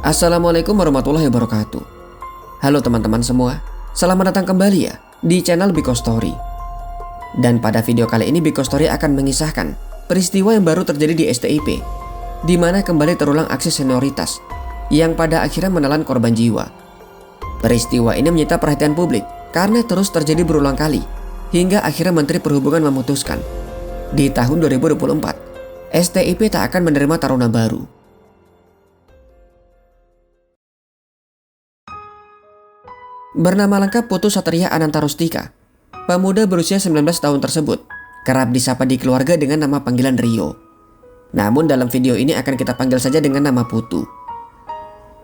Assalamualaikum warahmatullahi wabarakatuh. Halo teman-teman semua, selamat datang kembali ya di channel Biko Story. Dan pada video kali ini Biko Story akan mengisahkan peristiwa yang baru terjadi di STIP, di mana kembali terulang aksi senioritas yang pada akhirnya menelan korban jiwa. Peristiwa ini menyita perhatian publik karena terus terjadi berulang kali, hingga akhirnya Menteri Perhubungan memutuskan di tahun 2024 STIP tak akan menerima taruna baru. Bernama lengkap Putu Satria Ananta Rustika, pemuda berusia 19 tahun tersebut kerap disapa di keluarga dengan nama panggilan Rio. Namun dalam video ini akan kita panggil saja dengan nama Putu.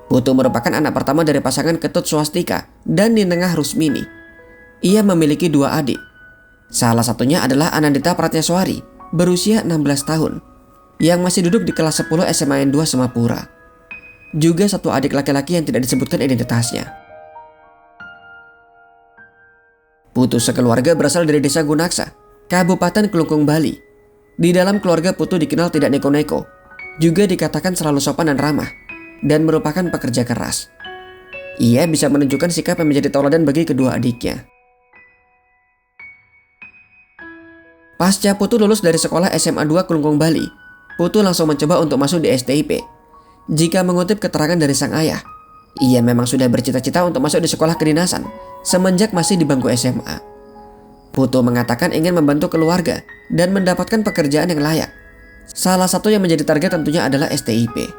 Putu merupakan anak pertama dari pasangan Ketut Swastika dan Ninengah Rusmini. Ia memiliki dua adik. Salah satunya adalah Anandita Pratyaswari berusia 16 tahun yang masih duduk di kelas 10 SMA N2 Semapura. Juga satu adik laki-laki yang tidak disebutkan identitasnya. Putu sekeluarga berasal dari desa Gunaksa, Kabupaten Kelungkung, Bali. Di dalam keluarga Putu dikenal tidak neko-neko, juga dikatakan selalu sopan dan ramah, dan merupakan pekerja keras. Ia bisa menunjukkan sikap yang menjadi tauladan bagi kedua adiknya. Pasca Putu lulus dari sekolah SMA 2 Kelungkung, Bali, Putu langsung mencoba untuk masuk di STIP. Jika mengutip keterangan dari sang ayah, ia memang sudah bercita-cita untuk masuk di sekolah kedinasan semenjak masih di bangku SMA. Putu mengatakan ingin membantu keluarga dan mendapatkan pekerjaan yang layak. Salah satu yang menjadi target tentunya adalah STIP.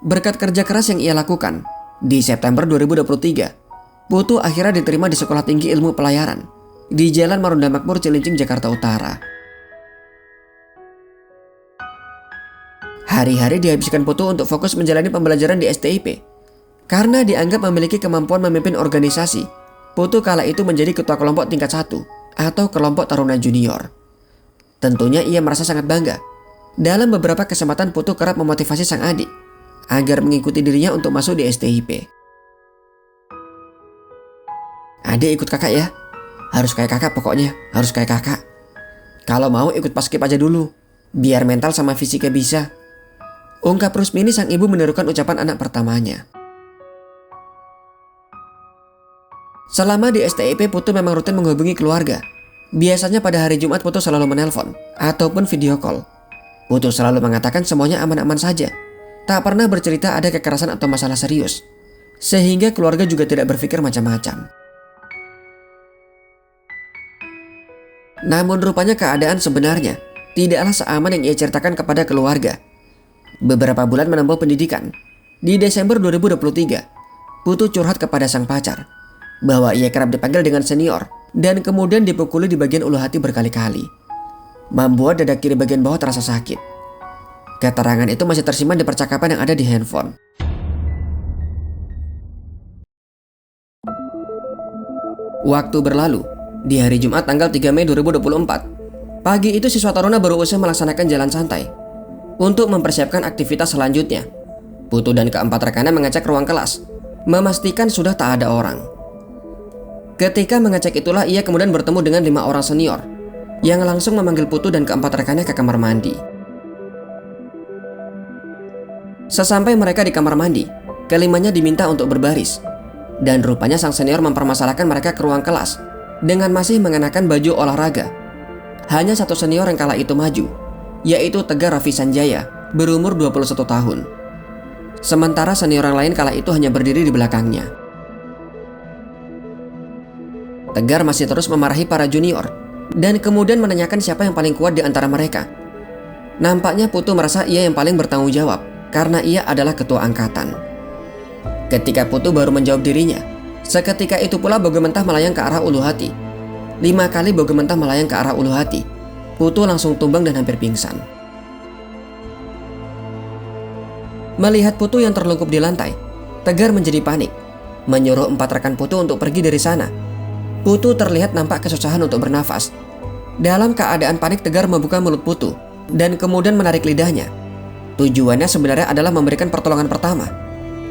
Berkat kerja keras yang ia lakukan, di September 2023, Putu akhirnya diterima di Sekolah Tinggi Ilmu Pelayaran di Jalan Marunda Makmur, Cilincing, Jakarta Utara. Hari-hari dihabiskan Putu untuk fokus menjalani pembelajaran di STIP. Karena dianggap memiliki kemampuan memimpin organisasi, Putu kala itu menjadi ketua kelompok tingkat 1 atau kelompok taruna junior. Tentunya ia merasa sangat bangga. Dalam beberapa kesempatan Putu kerap memotivasi sang adik agar mengikuti dirinya untuk masuk di STIP. "Adik ikut kakak ya, harus kayak kakak pokoknya, harus kayak kakak. Kalau mau ikut paskib aja dulu, biar mental sama fisiknya bisa," ungkap Rusmini sang ibu menirukan ucapan anak pertamanya. Selama di STIP, Putu memang rutin menghubungi keluarga. Biasanya pada hari Jumat Putu selalu menelpon ataupun video call. Putu selalu mengatakan semuanya aman-aman saja. Tak pernah bercerita ada kekerasan atau masalah serius. Sehingga keluarga juga tidak berpikir macam-macam. Namun rupanya keadaan sebenarnya tidaklah seaman yang ia ceritakan kepada keluarga. Beberapa bulan menempuh pendidikan, di Desember 2023, Putu curhat kepada sang pacar bahwa ia kerap dipanggil dengan senior dan kemudian dipukuli di bagian ulu hati berkali-kali, membuat dada kiri bagian bawah terasa sakit. Keterangan itu masih tersimpan di percakapan yang ada di handphone. Waktu berlalu, di hari Jumat tanggal 3 Mei 2024, pagi itu siswa taruna baru usai melaksanakan jalan santai. Untuk mempersiapkan aktivitas selanjutnya, Putu dan keempat rekannya mengecek ruang kelas, memastikan sudah tak ada orang. Ketika mengecek itulah ia kemudian bertemu dengan 5 orang senior yang langsung memanggil Putu dan keempat rekannya ke kamar mandi. Sesampai mereka di kamar mandi, kelimanya diminta untuk berbaris, dan rupanya sang senior mempermasalahkan mereka ke ruang kelas dengan masih mengenakan baju olahraga. Hanya satu senior yang kala itu maju, yaitu Tegar Raffi Sanjaya, berumur 21 tahun. Sementara senior yang lain kala itu hanya berdiri di belakangnya. Tegar masih terus memarahi para junior dan kemudian menanyakan siapa yang paling kuat di antara mereka. Nampaknya Putu merasa ia yang paling bertanggung jawab karena ia adalah ketua angkatan. Ketika Putu baru menjawab dirinya, seketika itu pula Bogo Mentah melayang ke arah ulu hati. 5 kali Bogo Mentah melayang ke arah ulu hati. Putu langsung tumbang dan hampir pingsan. Melihat Putu yang terlungkup di lantai, Tegar menjadi panik, menyuruh 4 rekan Putu untuk pergi dari sana. Putu terlihat nampak kesusahan untuk bernafas. Dalam keadaan panik, Tegar membuka mulut Putu dan kemudian menarik lidahnya. Tujuannya sebenarnya adalah memberikan pertolongan pertama.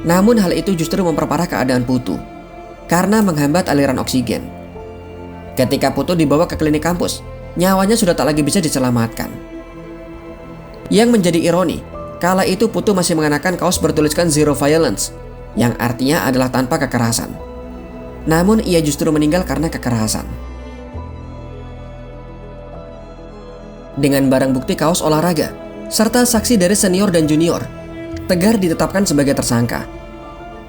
Namun hal itu justru memperparah keadaan Putu karena menghambat aliran oksigen. Ketika Putu dibawa ke klinik kampus, nyawanya sudah tak lagi bisa diselamatkan. Yang menjadi ironi, Kala itu Putu masih mengenakan kaos bertuliskan Zero Violence, yang artinya adalah tanpa kekerasan. Namun ia justru meninggal karena kekerasan. Dengan barang bukti kaos olahraga, serta saksi dari senior dan junior, Tegar ditetapkan sebagai tersangka.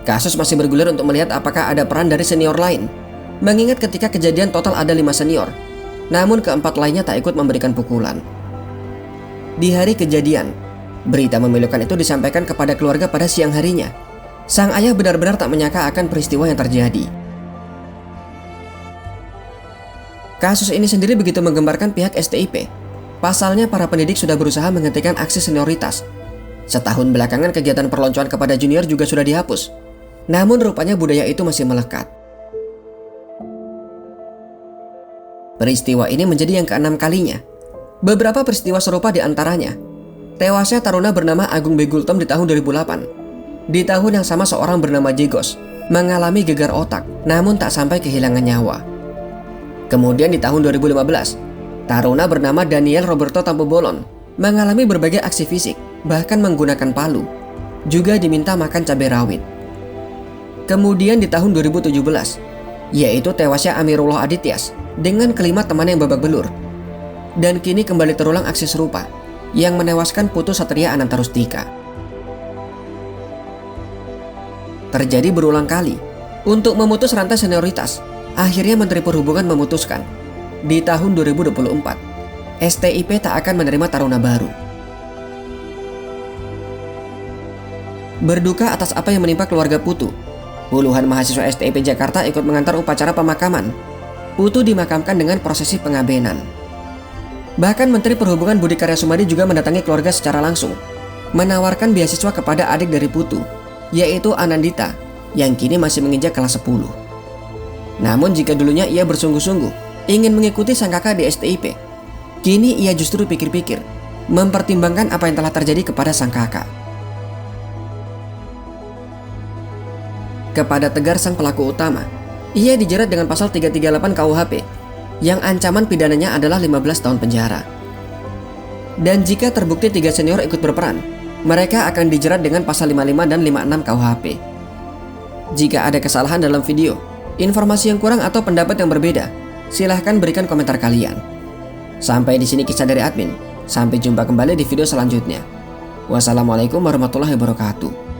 Kasus masih bergulir untuk melihat apakah ada peran dari senior lain, mengingat ketika kejadian total ada 5 senior, namun keempat lainnya tak ikut memberikan pukulan. Di hari kejadian, berita memilukan itu disampaikan kepada keluarga pada siang harinya. Sang ayah benar-benar tak menyangka akan peristiwa yang terjadi. Kasus ini sendiri begitu menggembarkan pihak STIP. Pasalnya para pendidik sudah berusaha menghentikan aksi senioritas. Setahun belakangan kegiatan perloncoan kepada junior juga sudah dihapus. Namun rupanya budaya itu masih melekat. Peristiwa ini menjadi yang ke-6 kalinya. Beberapa peristiwa serupa diantaranya: tewasnya taruna bernama Agung Begultom di tahun 2008. Di tahun yang sama seorang bernama Jegos mengalami gegar otak, namun tak sampai kehilangan nyawa. Kemudian di tahun 2015, taruna bernama Daniel Roberto Tampobolon mengalami berbagai aksi fisik, bahkan menggunakan palu. Juga diminta makan cabai rawit. Kemudian di tahun 2017, yaitu tewasnya Amirullah Adityas dengan kelima teman yang babak belur. Dan kini kembali terulang aksi serupa yang menewaskan Putu Satria Anantarustika. Terjadi berulang kali. Untuk memutus rantai senioritas, akhirnya Menteri Perhubungan memutuskan di tahun 2024 STIP tak akan menerima taruna baru. Berduka atas apa yang menimpa keluarga Putu, puluhan mahasiswa STIP Jakarta ikut mengantar upacara pemakaman. Putu dimakamkan dengan prosesi pengabenan. Bahkan Menteri Perhubungan Budi Karya Sumadi juga mendatangi keluarga secara langsung, menawarkan beasiswa kepada adik dari Putu, yaitu Anandita, yang kini masih menginjak kelas 10. Namun jika dulunya ia bersungguh-sungguh ingin mengikuti sang kakak di STIP, kini ia justru pikir-pikir, mempertimbangkan apa yang telah terjadi kepada sang kakak. Kepada Tegar, sang pelaku utama, ia dijerat dengan pasal 338 KUHP, yang ancaman pidananya adalah 15 tahun penjara. Dan jika terbukti 3 senior ikut berperan, mereka akan dijerat dengan pasal 55 dan 56 KUHP. Jika ada kesalahan dalam video, informasi yang kurang atau pendapat yang berbeda, silahkan berikan komentar kalian. Sampai di sini kisah dari admin. Sampai jumpa kembali di video selanjutnya. Wassalamualaikum warahmatullahi wabarakatuh.